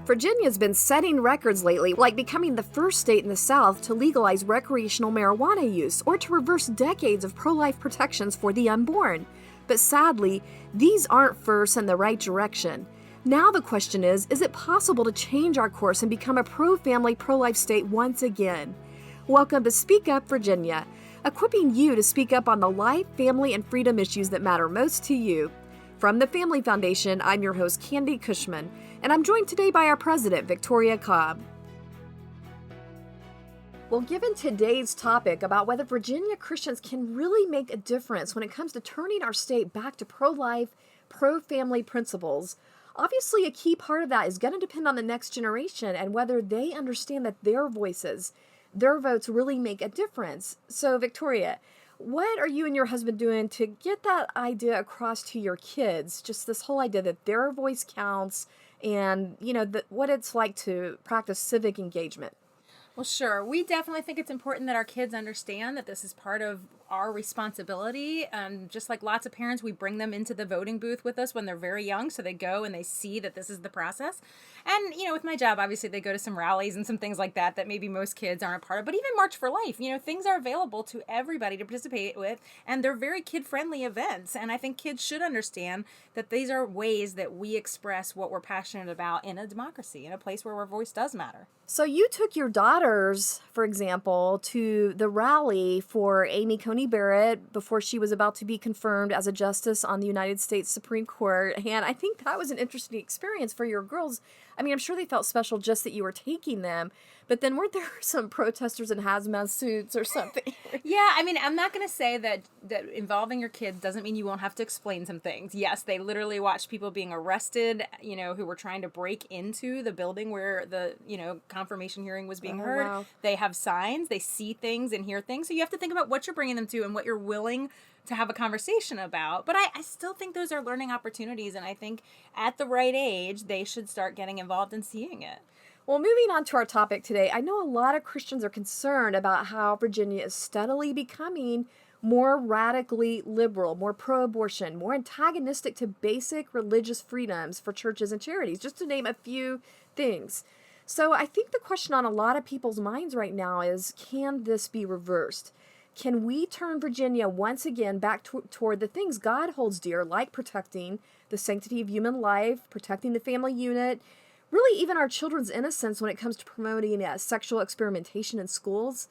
Virginia's been setting records lately, like becoming the first state in the South to legalize recreational marijuana use or to reverse decades of pro-life protections for the unborn. But sadly, these aren't firsts in the right direction. Now the question is it possible to change our course and become a pro-family, pro-life state once again? Welcome to Speak Up Virginia, equipping you to speak up on the life, family, and freedom issues that matter most to you. From the Family Foundation, I'm your host, Candy Cushman, and I'm joined today by our president, Victoria Cobb. Well, given today's topic about whether Virginia Christians can really make a difference when it comes to turning our state back to pro-life, pro-family principles, obviously a key part of that is going to depend on the next generation and whether they understand that their voices, their votes really make a difference. So, Victoria, what are you and your husband doing to get that idea across to your kids? Just this whole idea that their voice counts and, what it's like to practice civic engagement. Well, sure. We definitely think it's important that our kids understand that this is part of our responsibility. Just like lots of parents, we bring them into the voting booth with us when they're very young, so they go and they see that this is the process. And, with my job, obviously, they go to some rallies and some things like that maybe most kids aren't a part of. But even March for Life, things are available to everybody to participate with, and they're very kid-friendly events. And I think kids should understand that these are ways that we express what we're passionate about in a democracy, in a place where our voice does matter. So you took your daughters, for example, to the rally for Amy Coney Barrett before she was about to be confirmed as a justice on the United States Supreme Court. And I think that was an interesting experience for your girls. I mean, I'm sure they felt special just that you were taking them. But then weren't there some protesters in hazmat suits or something? Yeah, I mean, I'm not going to say that involving your kids doesn't mean you won't have to explain some things. Yes, they literally watched people being arrested, who were trying to break into the building where the, confirmation hearing was being heard. Wow. They have signs, they see things and hear things. So you have to think about what you're bringing them to and what you're willing to have a conversation about. But I still think those are learning opportunities. And I think at the right age, they should start getting involved and seeing it. Well, moving on to our topic today, I know a lot of Christians are concerned about how Virginia is steadily becoming more radically liberal, more pro-abortion, more antagonistic to basic religious freedoms for churches and charities, just to name a few things. So I think the question on a lot of people's minds right now is, can this be reversed? Can we turn Virginia once again back toward the things God holds dear, like protecting the sanctity of human life, protecting the family unit, really even our children's innocence when it comes to promoting sexual experimentation in schools?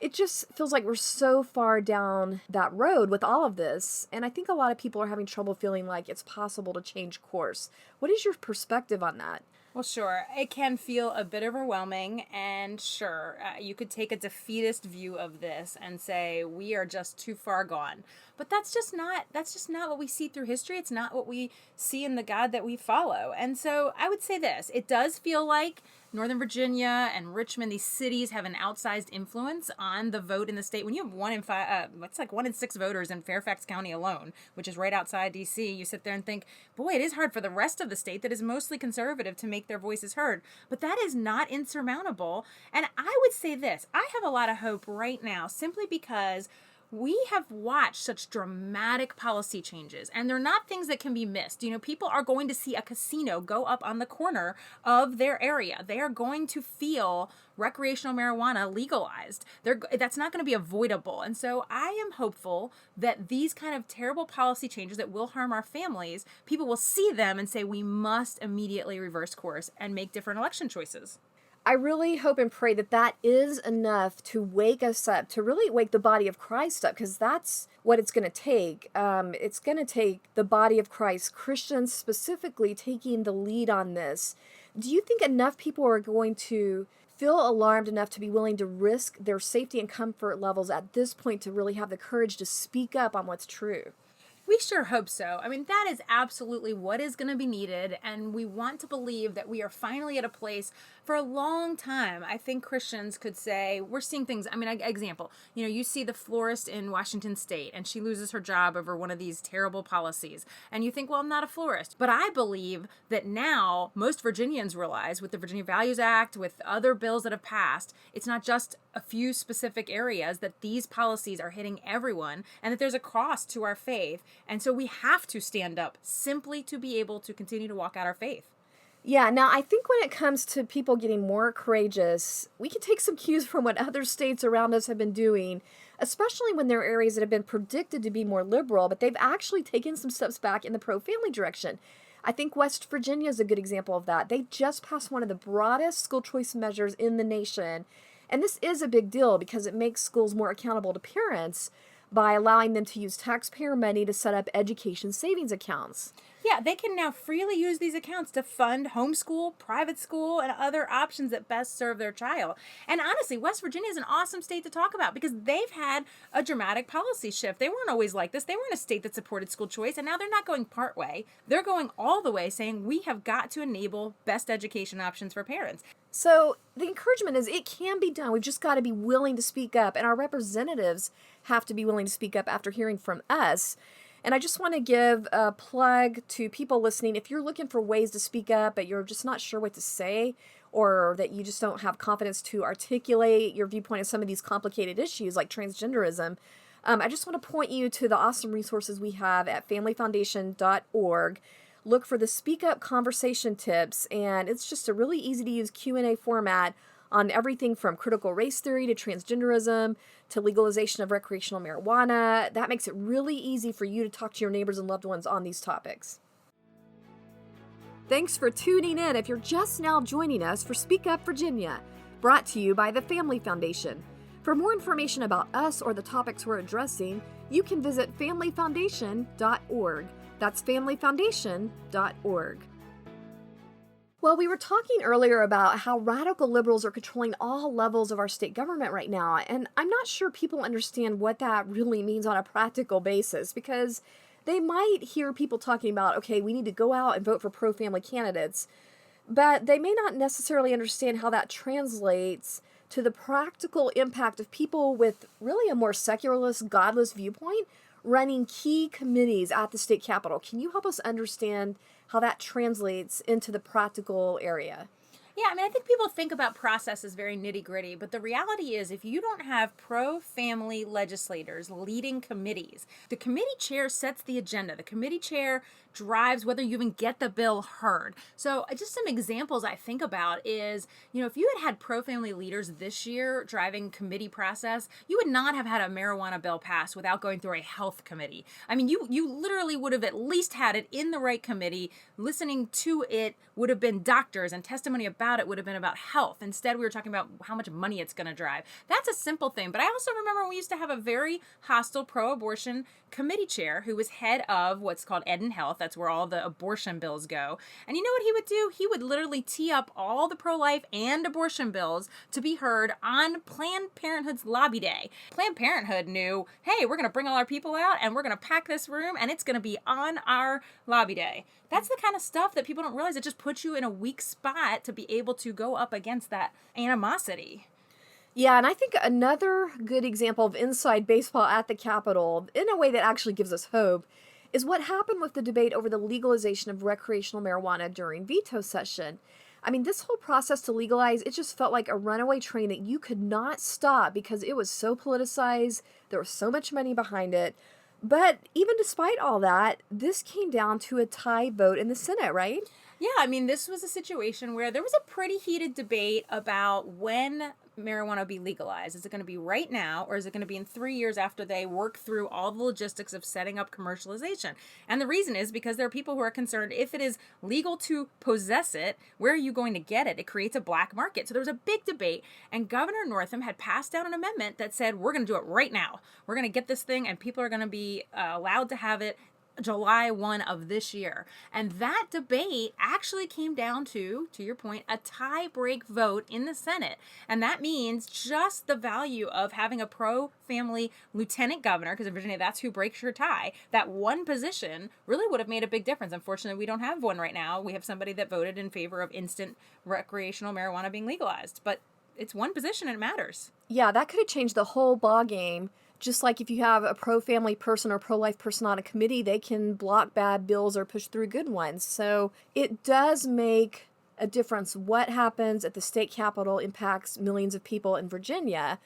It just feels like we're so far down that road with all of this, and I think a lot of people are having trouble feeling like it's possible to change course. What is your perspective on that? Well, sure. It can feel a bit overwhelming, and sure, you could take a defeatist view of this and say we are just too far gone. But that's just not what we see through history. It's not what we see in the God that we follow. And so I would say this: it does feel like Northern Virginia and Richmond, these cities, have an outsized influence on the vote in the state. When you have 1 in 5, it's like 1 in 6 voters in Fairfax County alone, which is right outside D.C., you sit there and think, boy, it is hard for the rest of the state that is mostly conservative to make their voices heard. But that is not insurmountable. And I would say this: I have a lot of hope right now simply because we have watched such dramatic policy changes, and they're not things that can be missed. People are going to see a casino go up on the corner of their area. They are going to feel recreational marijuana legalized. That's not going to be avoidable. And so I am hopeful that these kind of terrible policy changes that will harm our families, people will see them and say we must immediately reverse course and make different election choices. I really hope and pray that that is enough to wake us up, to really wake the body of Christ up, because that's what it's going to take. It's going to take the body of Christ, Christians specifically, taking the lead on this. Do you think enough people are going to feel alarmed enough to be willing to risk their safety and comfort levels at this point to really have the courage to speak up on what's true? We sure hope so. I mean, that is absolutely what is going to be needed, and we want to believe that we are finally at a place. For a long time, I think Christians could say, we're seeing things. I mean, example, you see the florist in Washington State, and she loses her job over one of these terrible policies, and you think, well, I'm not a florist. But I believe that now most Virginians realize, with the Virginia Values Act, with other bills that have passed, it's not just a few specific areas, that these policies are hitting everyone, and that there's a cost to our faith. And so we have to stand up simply to be able to continue to walk out our faith. Yeah, now I think when it comes to people getting more courageous, we can take some cues from what other states around us have been doing, especially when there are areas that have been predicted to be more liberal, but they've actually taken some steps back in the pro family direction. I think West Virginia is a good example of that. They just passed one of the broadest school choice measures in the nation. And this is a big deal because it makes schools more accountable to parents by allowing them to use taxpayer money to set up education savings accounts. Yeah, they can now freely use these accounts to fund homeschool, private school, and other options that best serve their child. And honestly, West Virginia is an awesome state to talk about because they've had a dramatic policy shift. They weren't always like this. They weren't a state that supported school choice, and now they're not going part way. They're going all the way, saying we have got to enable best education options for parents. So the encouragement is it can be done. We've just got to be willing to speak up, and our representatives have to be willing to speak up after hearing from us. And I just want to give a plug to people listening. If you're looking for ways to speak up, but you're just not sure what to say, or that you just don't have confidence to articulate your viewpoint on some of these complicated issues like transgenderism, I just want to point you to the awesome resources we have at familyfoundation.org. Look for the Speak Up conversation tips, and it's just a really easy to use Q&A format on everything from critical race theory to transgenderism to legalization of recreational marijuana. That makes it really easy for you to talk to your neighbors and loved ones on these topics. Thanks for tuning in if you're just now joining us for Speak Up Virginia, brought to you by the Family Foundation. For more information about us or the topics we're addressing, you can visit familyfoundation.org. That's familyfoundation.org. Well, we were talking earlier about how radical liberals are controlling all levels of our state government right now, and I'm not sure people understand what that really means on a practical basis, because they might hear people talking about, okay, we need to go out and vote for pro-family candidates, but they may not necessarily understand how that translates to the practical impact of people with really a more secularist, godless viewpoint running key committees at the state capitol. Can you help us understand how that translates into the practical area? Yeah, I mean, I think people think about process as very nitty gritty, but the reality is if you don't have pro family legislators leading committees, the committee chair sets the agenda. The committee chair drives whether you even get the bill heard. So just some examples I think about is, if you had pro family leaders this year driving committee process, you would not have had a marijuana bill passed without going through a health committee. I mean, you literally would have at least had it in the right committee. Listening to it would have been doctors, and testimony about it would have been about health. Instead, we were talking about how much money it's going to drive. That's a simple thing. But I also remember we used to have a very hostile pro-abortion committee chair who was head of what's called Ed and Health. That's where all the abortion bills go. And you know what he would do? He would literally tee up all the pro-life and abortion bills to be heard on Planned Parenthood's lobby day. Planned Parenthood knew, hey, we're going to bring all our people out and we're going to pack this room and it's going to be on our lobby day. That's the kind of stuff that people don't realize. It just puts you in a weak spot to be able to go up against that animosity. Yeah, and I think another good example of inside baseball at the Capitol, in a way that actually gives us hope, is what happened with the debate over the legalization of recreational marijuana during veto session. I mean, this whole process to legalize, it just felt like a runaway train that you could not stop because it was so politicized. There was so much money behind it. But even despite all that, this came down to a tie vote in the Senate, right? Yeah, I mean, this was a situation where there was a pretty heated debate about when marijuana will be legalized. Is it going to be right now, or is it going to be in 3 years after they work through all the logistics of setting up commercialization? And the reason is because there are people who are concerned if it is legal to possess it, where are you going to get it? It creates a black market. So there was a big debate, and Governor Northam had passed down an amendment that said, we're going to do it right now. We're going to get this thing, and people are going to be allowed to have it July 1 of this year. And that debate actually came down to your point, a tie-break vote in the Senate. And that means just the value of having a pro-family lieutenant governor, because in Virginia, that's who breaks your tie. That one position really would have made a big difference. Unfortunately, we don't have one right now. We have somebody that voted in favor of instant recreational marijuana being legalized. But it's one position and it matters. Yeah, that could have changed the whole ball game. Just like if you have a pro-family person or pro-life person on a committee, they can block bad bills or push through good ones. So it does make a difference. What happens at the state capitol impacts millions of people in Virginia.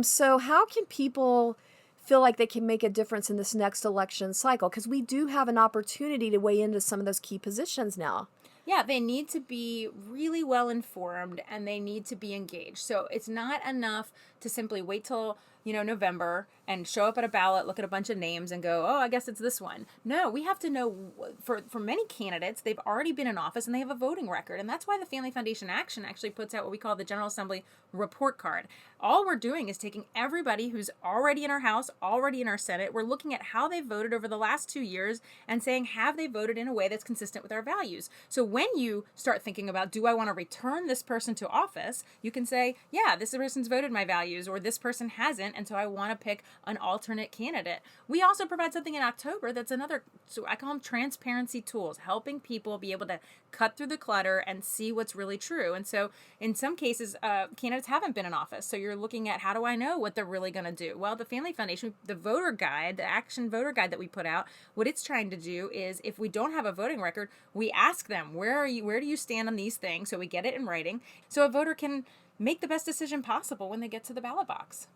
So how can people feel like they can make a difference in this next election cycle? Because we do have an opportunity to weigh into some of those key positions now. Yeah, they need to be really well informed and they need to be engaged. So it's not enough to simply wait till, November and show up at a ballot, look at a bunch of names and go, "Oh, I guess it's this one." No, we have to know for many candidates, they've already been in office and they have a voting record. And that's why the Family Foundation Action actually puts out what we call the General Assembly report card. All we're doing is taking everybody who's already in our House, already in our Senate. We're looking at how they voted over the last 2 years and saying, have they voted in a way that's consistent with our values? So when you start thinking about, do I want to return this person to office? You can say, yeah, this person's voted my values, or this person hasn't, and so I want to pick an alternate candidate. We also provide something in October that's another, so I call them transparency tools, helping people be able to cut through the clutter and see what's really true. And so in some cases, candidates haven't been in office. So you're looking at, how do I know what they're really going to do? Well, the Family Foundation, the voter guide, the action voter guide that we put out, what it's trying to do is, if we don't have a voting record, we ask them, where do you stand on these things? So we get it in writing so a voter can make the best decision possible when they get to the ballot box.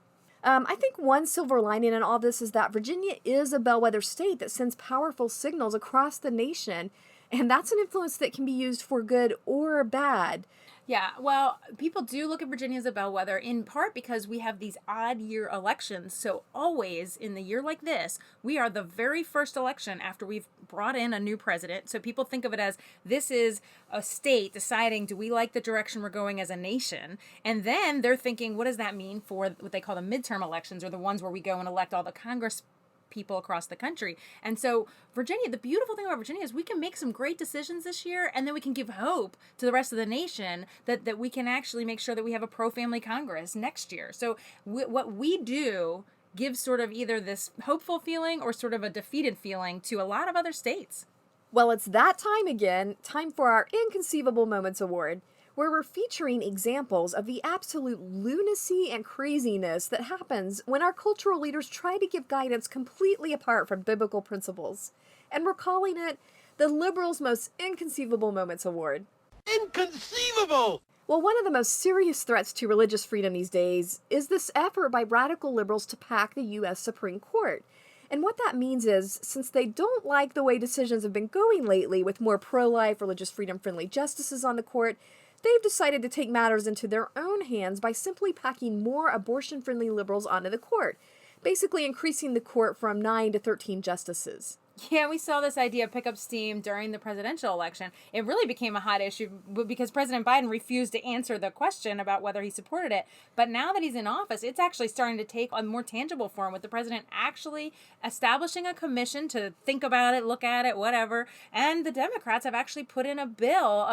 I think one silver lining in all this is that Virginia is a bellwether state that sends powerful signals across the nation, and that's an influence that can be used for good or bad. Yeah, well, people do look at Virginia as a bellwether, in part because we have these odd year elections. So always in the year like this, we are the very first election after we've brought in a new president. So people think of it as, this is a state deciding, do we like the direction we're going as a nation? And then they're thinking, what does that mean for what they call the midterm elections, or the ones where we go and elect all the Congress people across the country. And so Virginia, the beautiful thing about Virginia is we can make some great decisions this year, and then we can give hope to the rest of the nation that we can actually make sure that we have a pro-family Congress next year. So what we do gives sort of either this hopeful feeling or sort of a defeated feeling to a lot of other states. Well, it's that time again, time for our Inconceivable Moments Award, where we're featuring examples of the absolute lunacy and craziness that happens when our cultural leaders try to give guidance completely apart from biblical principles. And we're calling it the Liberals' Most Inconceivable Moments Award. Inconceivable! Well, one of the most serious threats to religious freedom these days is this effort by radical liberals to pack the U.S. Supreme Court. And what that means is, since they don't like the way decisions have been going lately with more pro-life, religious freedom-friendly justices on the court, they've decided to take matters into their own hands by simply packing more abortion-friendly liberals onto the court, basically increasing the court from 9 to 13 justices. Yeah, we saw this idea pick up steam during the presidential election. It really became a hot issue because President Biden refused to answer the question about whether he supported it. But now that he's in office, it's actually starting to take a more tangible form, with the president actually establishing a commission to think about it, look at it, whatever. And the Democrats have actually put in a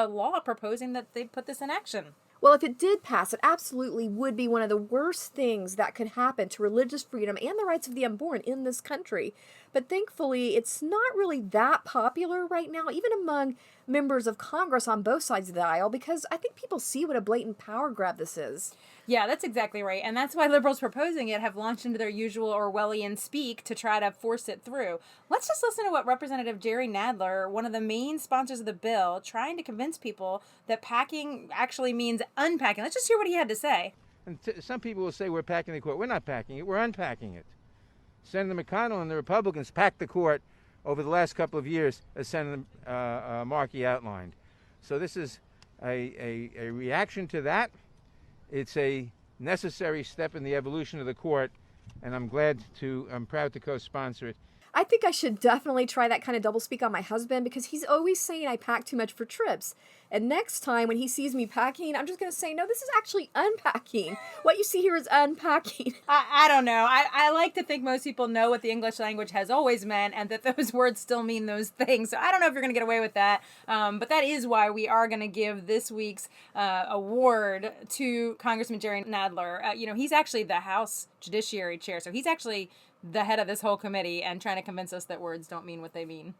law proposing that they put this in action. Well, if it did pass, it absolutely would be one of the worst things that could happen to religious freedom and the rights of the unborn in this country. But thankfully, it's not really that popular right now, even among members of Congress on both sides of the aisle, because I think people see what a blatant power grab this is. Yeah, that's exactly right. And that's why liberals proposing it have launched into their usual Orwellian speak to try to force it through. Let's just listen to what Representative Jerry Nadler, one of the main sponsors of the bill, trying to convince people that packing actually means unpacking. Let's just hear what he had to say. And some people will say we're packing the court. We're not packing it. We're unpacking it. Senator McConnell and the Republicans packed the court over the last couple of years, as Senator Markey outlined. So this is a reaction to that. It's a necessary step in the evolution of the court, and I'm proud to co-sponsor it. I think I should definitely try that kind of doublespeak on my husband, because he's always saying I pack too much for trips. And next time when he sees me packing, I'm just going to say, no, this is actually unpacking. What you see here is unpacking. I don't know. I like to think most people know what the English language has always meant, and that those words still mean those things. So I don't know if you're going to get away with that. But that is why we are going to give this week's award to Congressman Jerry Nadler. He's actually the House Judiciary Chair, so he's actually the head of this whole committee and trying to convince us that words don't mean what they mean.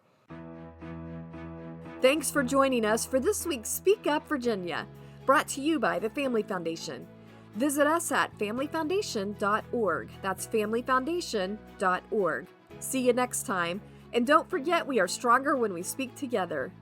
Thanks for joining us for this week's Speak Up Virginia, brought to you by the Family Foundation. Visit us at familyfoundation.org. That's familyfoundation.org. See you next time. And don't forget, we are stronger when we speak together.